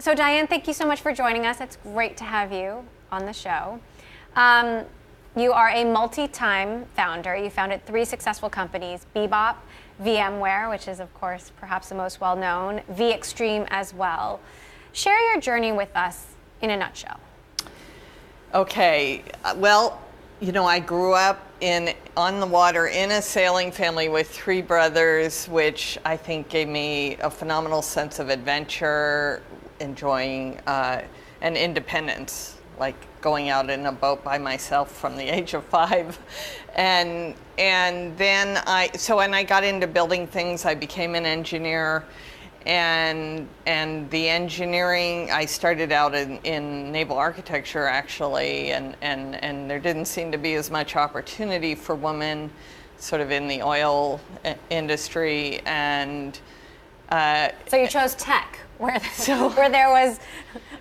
So Diane, thank you so much for joining us. It's great to have you on the show. You are a multi-time founder. You founded 3 successful companies: Bebop, VMware, which is of course perhaps the most well-known, vExtreme as well. Share your journey with us in a nutshell. Okay, well, you know, I grew up on the water in a sailing family with 3 brothers, which I think gave me a phenomenal sense of adventure, enjoying and independence, like going out in a boat by myself from the age of 5. And then when I got into building things, I became an engineer. And the engineering, I started out in naval architecture actually, and there didn't seem to be as much opportunity for women sort of in the oil industry. And so you chose tech, where there was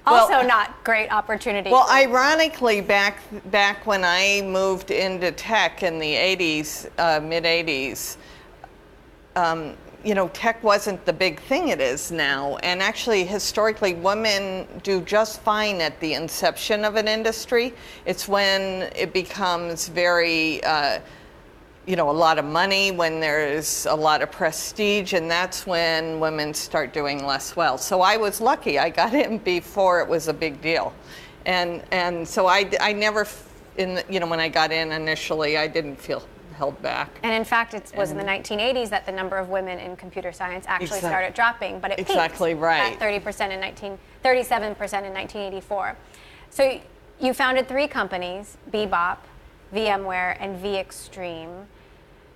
also not great opportunity. Well, ironically, back when I moved into tech in the 80s, mid 80s, you know, tech wasn't the big thing it is now. And actually, historically, women do just fine at the inception of an industry. It's when it becomes very, you know, a lot of money, when there's a lot of prestige, and that's when women start doing less well. So I was lucky. I got in before it was a big deal. And so I never, you know, when I got in initially, I didn't feel held back. And in fact, it was in the 1980s that the number of women in computer science actually started dropping, but it peaked at 37% in 1984. So you founded 3 companies: Bebop, VMware, and vExtreme.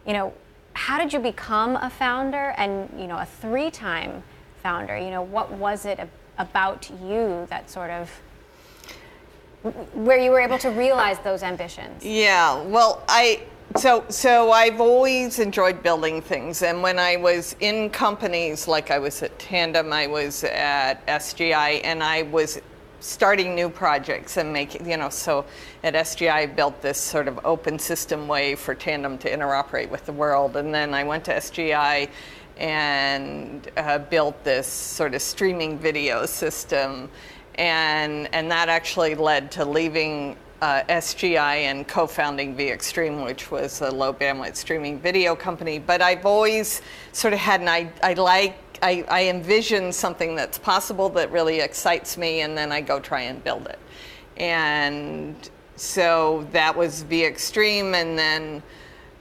You know, how did you become a founder and, you know, a 3-time founder? You know, what was it about you that sort of, where you were able to realize those ambitions? Yeah, well, So I've always enjoyed building things, and when I was in companies, like I was at Tandem, I was at SGI, and I was starting new projects and making, you know, so at SGI I built this sort of open system way for Tandem to interoperate with the world, and then I went to SGI and built this sort of streaming video system, and that actually led to leaving SGI and co-founding vExtreme, which was a low bandwidth streaming video company. But I've always sort of had I envision something that's possible that really excites me, and then I go try and build it. And so that was vExtreme, and then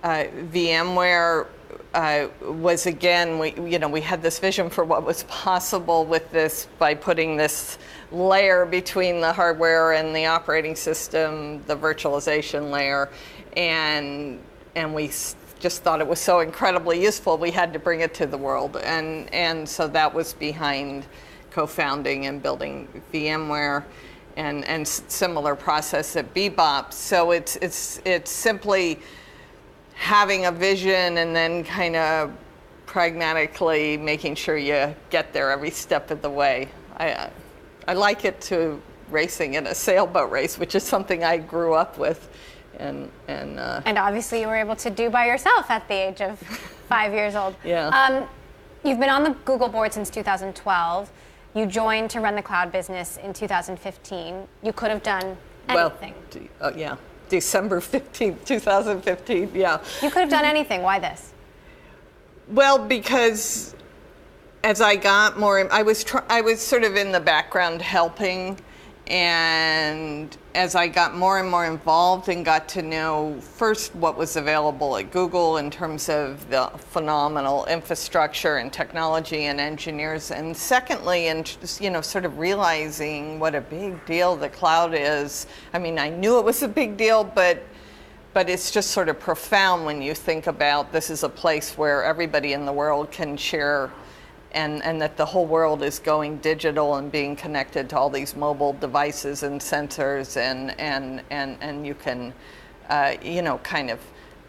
VMware was, again, we had this vision for what was possible with this by putting this layer between the hardware and the operating system, the virtualization layer, and we just thought it was so incredibly useful we had to bring it to the world, and so that was behind co-founding and building VMware, and similar process at Bebop. So it's simply having a vision and then kind of pragmatically making sure you get there every step of the way. I like it to racing in a sailboat race, which is something I grew up with. And obviously you were able to do by yourself at the age of 5 years old. Yeah. You've been on the Google board since 2012. You joined to run the cloud business in 2015. You could have done anything. Well, yeah, December 15th, 2015, yeah. You could have done anything. Why this? Well, because as I got more, I was sort of in the background helping, and as I got more and more involved and got to know first what was available at Google in terms of the phenomenal infrastructure and technology and engineers, and secondly, and you know, sort of realizing what a big deal the cloud is. I mean, I knew it was a big deal, but it's just sort of profound when you think about this is a place where everybody in the world can share, and that the whole world is going digital and being connected to all these mobile devices and sensors, and you can, you know, kind of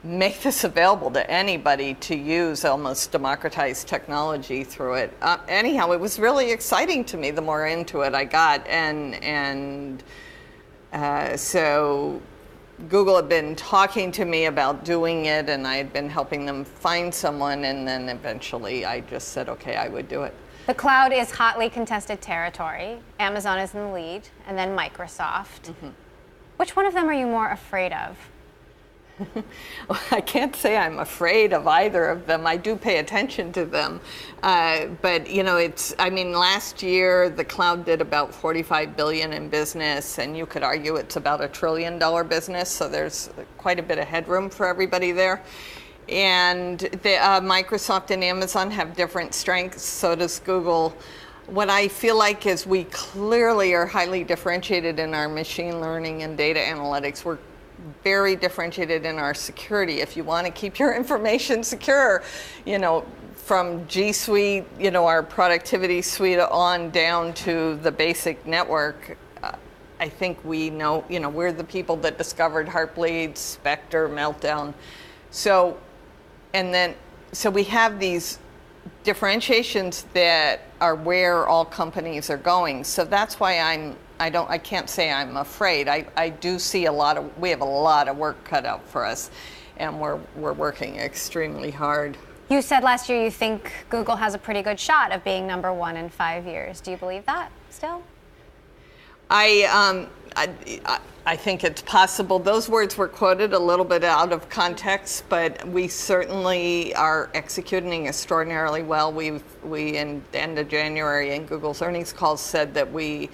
make this available to anybody to use, almost democratize technology through it. Anyhow, it was really exciting to me the more into it I got, and so Google had been talking to me about doing it, and I had been helping them find someone, and then eventually I just said, okay, I would do it. The cloud is hotly contested territory. Amazon is in the lead, and then Microsoft. Mm-hmm. Which one of them are you more afraid of? Well, I can't say I'm afraid of either of them. I do pay attention to them. But, last year the cloud did about $45 billion in business, and you could argue it's about $1 trillion business, so there's quite a bit of headroom for everybody there. And Microsoft and Amazon have different strengths, so does Google. What I feel like is we clearly are highly differentiated in our machine learning and data analytics. We're very differentiated in our security. If you want to keep your information secure, from G Suite, our productivity suite on down to the basic network, I think we know, we're the people that discovered Heartbleed, Spectre, Meltdown. So we have these differentiations that are where all companies are going. So that's why I can't say I'm afraid. I do see we have a lot of work cut out for us, and we're working extremely hard. You said last year you think Google has a pretty good shot of being number one in 5 years. Do you believe that still? I think it's possible. Those words were quoted a little bit out of context, but we certainly are executing extraordinarily well. We in the end of January in Google's earnings call said that we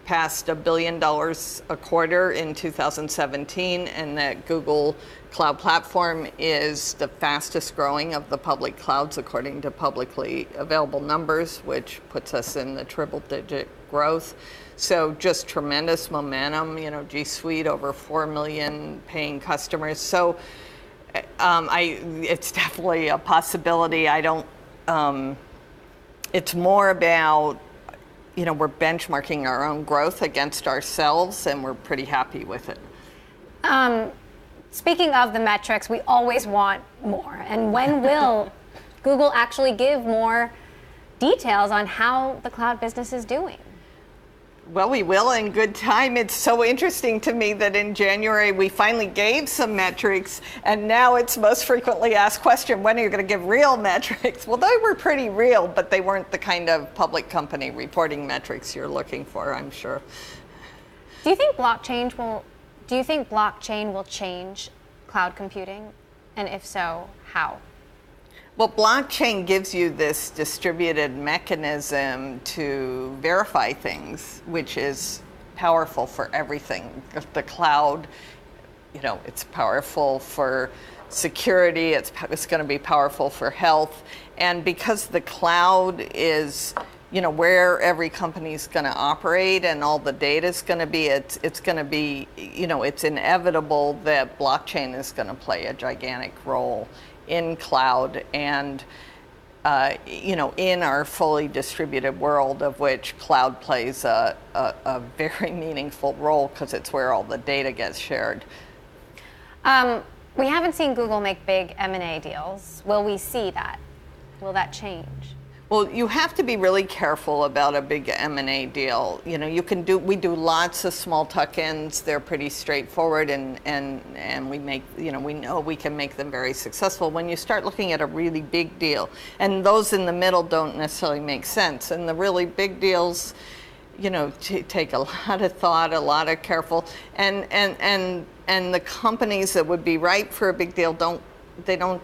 passed $1 billion a quarter in 2017, and that Google Cloud Platform is the fastest growing of the public clouds according to publicly available numbers, which puts us in the triple-digit growth. So just tremendous momentum, G Suite over 4 million paying customers. So it's definitely a possibility. It's more about, we're benchmarking our own growth against ourselves, and we're pretty happy with it. Speaking of the metrics, we always want more. And when will Google actually give more details on how the cloud business is doing? Well, we will in good time. It's so interesting to me that in January we finally gave some metrics, and now it's most frequently asked question, when are you going to give real metrics? Well, they were pretty real, but they weren't the kind of public company reporting metrics you're looking for, I'm sure. Do you think blockchain will change cloud computing? And if so, how? Well, blockchain gives you this distributed mechanism to verify things, which is powerful for everything. The cloud, it's powerful for security, it's going to be powerful for health. And because the cloud is, where every company is going to operate and all the data is going to be, it's going to be, it's inevitable that blockchain is going to play a gigantic role in cloud and, in our fully distributed world, of which cloud plays a very meaningful role because it's where all the data gets shared. We haven't seen Google make big M&A deals. Will we see that? Will that change? Well, you have to be really careful about a big M&A deal. We do lots of small tuck-ins. They're pretty straightforward, and we know we can make them very successful. When you start looking at a really big deal, and those in the middle don't necessarily make sense, and the really big deals, take a lot of thought, a lot of careful, and the companies that would be right for a big deal don't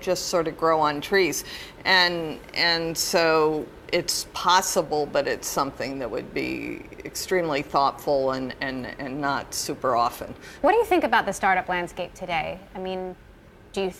just sort of grow on trees. And so it's possible, but it's something that would be extremely thoughtful and not super often. What do you think about the startup landscape today? I mean, do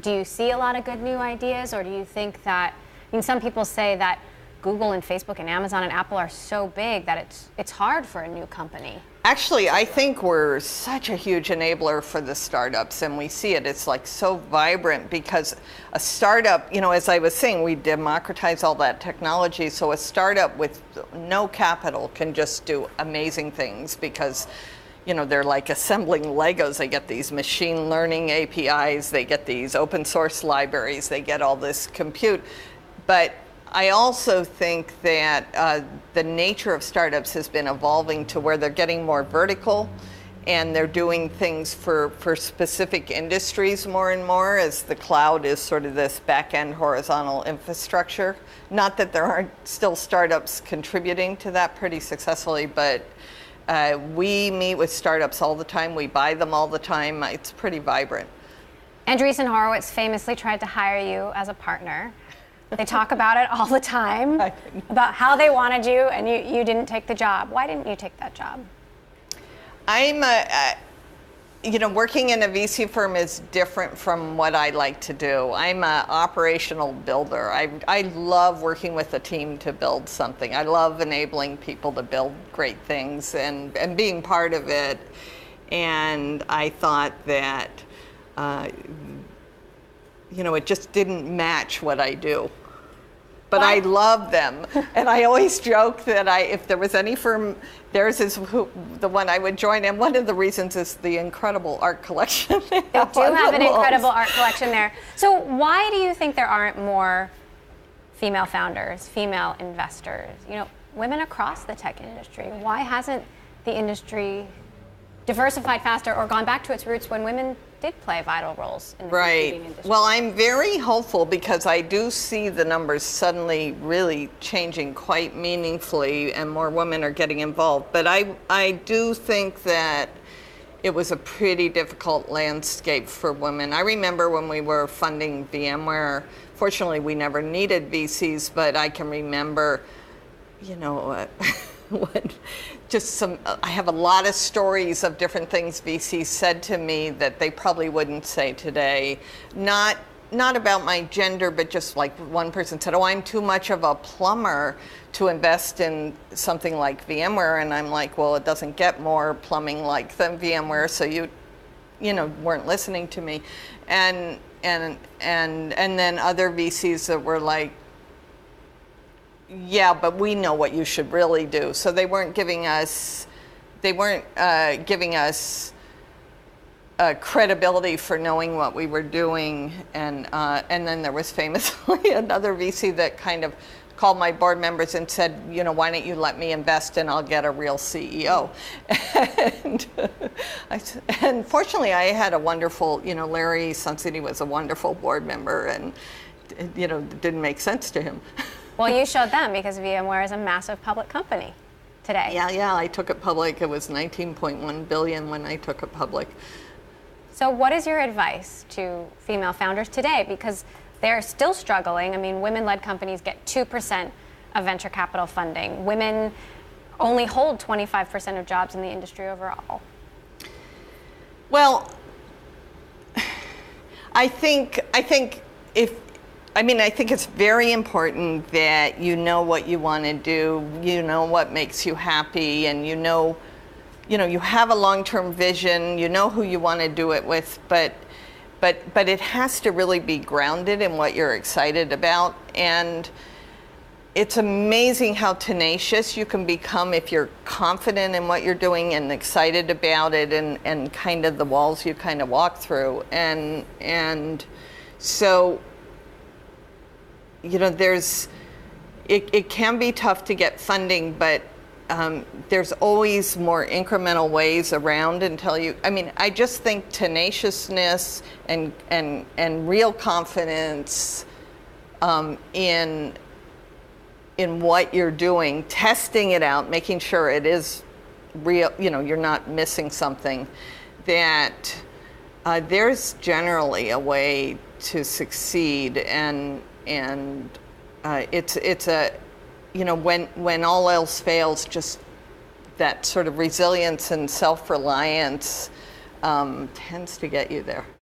you see a lot of good new ideas, or do you think that, some people say that Google and Facebook and Amazon and Apple are so big that it's hard for a new company? Actually, I think we're such a huge enabler for the startups, and we see it. It's like so vibrant because a startup, as I was saying, we democratize all that technology. So a startup with no capital can just do amazing things because, they're like assembling Legos. They get these machine learning APIs, they get these open source libraries, they get all this compute. But I also think that the nature of startups has been evolving to where they're getting more vertical, and they're doing things for specific industries more and more, as the cloud is sort of this back-end horizontal infrastructure. Not that there aren't still startups contributing to that pretty successfully, but we meet with startups all the time. We buy them all the time. It's pretty vibrant. Andreessen Horowitz famously tried to hire you as a partner. They talk about it all the time, about how they wanted you, and you didn't take the job. Why didn't you take that job? Working in a VC firm is different from what I like to do. I'm an operational builder. I love working with a team to build something. I love enabling people to build great things and being part of it. And I thought that, it just didn't match what I do. But I love them. And I always joke that if there was any firm, theirs is the one I would join. And one of the reasons is the incredible art collection. They do have an incredible art collection there. So why do you think there aren't more female founders, female investors, women across the tech industry? Why hasn't the industry diversified faster or gone back to its roots when women did play vital roles in the computing industry? Well, I'm very hopeful because I do see the numbers suddenly really changing quite meaningfully and more women are getting involved. But I do think that it was a pretty difficult landscape for women. I remember when we were funding VMware, fortunately we never needed VCs, but I can remember, I have a lot of stories of different things VCs said to me that they probably wouldn't say today. Not about my gender, but just like one person said, "Oh, I'm too much of a plumber to invest in something like VMware," and I'm like, "Well, it doesn't get more plumbing like than VMware, so you weren't listening to me," and then other VCs that were like, "Yeah, but we know what you should really do." So they weren't giving us credibility for knowing what we were doing. And then there was famously another VC that kind of called my board members and said, "Why don't you let me invest and I'll get a real CEO?" And fortunately, I had a wonderful, Larry Sunsini was a wonderful board member, and it didn't make sense to him. Well, you showed them because VMware is a massive public company today. Yeah, I took it public. It was $19.1 billion when I took it public. So what is your advice to female founders today? Because they're still struggling. I mean, women-led companies get 2% of venture capital funding. Women only hold 25% of jobs in the industry overall. Well, I think it's very important that you know what you want to do, what makes you happy, and you have a long-term vision, who you want to do it with, but it has to really be grounded in what you're excited about. And it's amazing how tenacious you can become if you're confident in what you're doing and excited about it, and kind of the walls you kind of walk through. And so it can be tough to get funding, but there's always more incremental ways around until I just think tenaciousness and real confidence in what you're doing, testing it out, making sure it is real, you're not missing something, that there's generally a way to succeed. And it's a, when all else fails, just that sort of resilience and self-reliance tends to get you there.